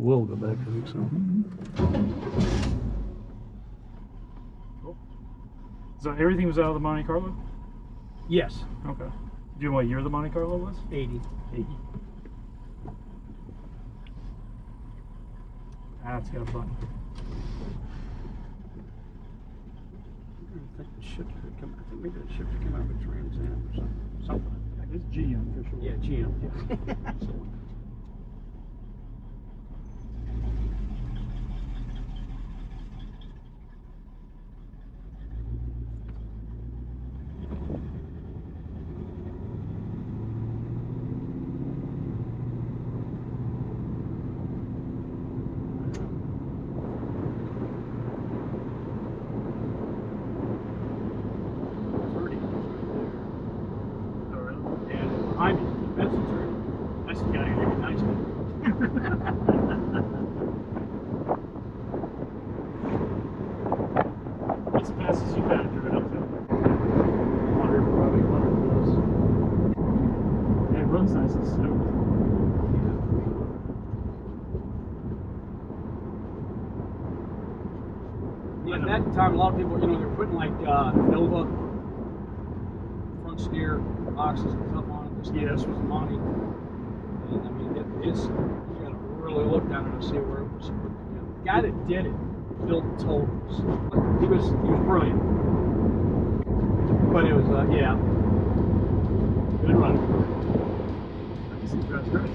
will go back, I think so. Cool. So everything was out of the Monte Carlo? Yes. Okay. Do you know what year the Monte Carlo was? 80. 80. Ah, it's got a button. I think the shifter come. I think maybe the shifter came out of a Trans Am or something. It's GM for sure. Yeah, GM. Yeah. Absolutely. Behind me, that's the turn. That's the guy who did nice one. What's the fastest you've had driven up to? 100, probably 100 plus. Yeah, it runs nice and smooth. Yeah, at that time, a lot of people, you know, they're putting like Nova front steer boxes and stuff on it. This was Monty. And I mean, it's you got to really look down and see where it was put together. The guy that did it built totals. Like, he was brilliant. But it was yeah, good run. I see that's great.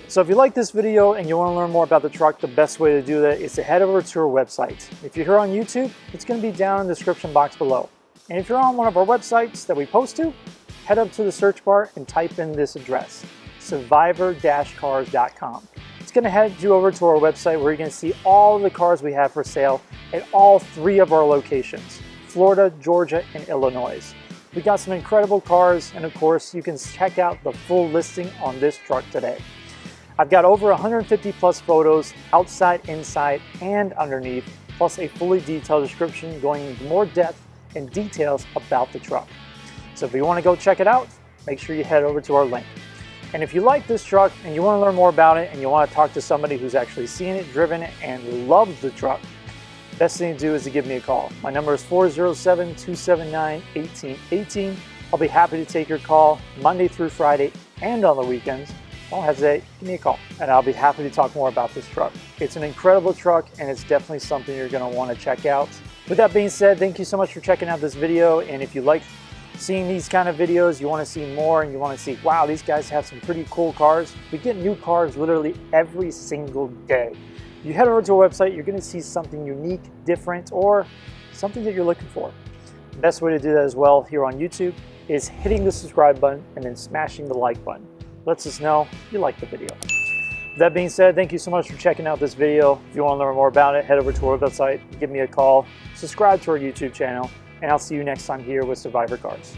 So if you like this video and you want to learn more about the truck, the best way to do that is to head over to our website. If you're here on YouTube, it's going to be down in the description box below. And if you're on one of our websites that we post to, head up to the search bar and type in this address, survivor-cars.com. It's going to head you over to our website where you're going to see all of the cars we have for sale at all 3 of our locations, Florida, Georgia, and Illinois. We got some incredible cars, and of course, you can check out the full listing on this truck today. I've got over 150 plus photos outside, inside, and underneath, plus a fully detailed description going into more depth and details about the truck. So if you want to go check it out, make sure you head over to our link. And if you like this truck and you want to learn more about it and you want to talk to somebody who's actually seen it, driven it, and loves the truck, best thing to do is to give me a call. My number is 407-279-1818. I'll be happy to take your call Monday through Friday and on the weekends. Don't hesitate, give me a call, and I'll be happy to talk more about this truck. It's an incredible truck, and it's definitely something you're going to want to check out. With that being said, thank you so much for checking out this video, and if you like seeing these kind of videos, you want to see more, and you want to see, wow, these guys have some pretty cool cars. We get new cars literally every single day. You head over to our website, you're going to see something unique, different, or something that you're looking for. The best way to do that as well here on YouTube is hitting the subscribe button and then smashing the like button. Lets us know you like the video. With that being said, thank you so much for checking out this video. If you want to learn more about it, head over to our website, give me a call, subscribe to our YouTube channel, and I'll see you next time here with Survivor Cars.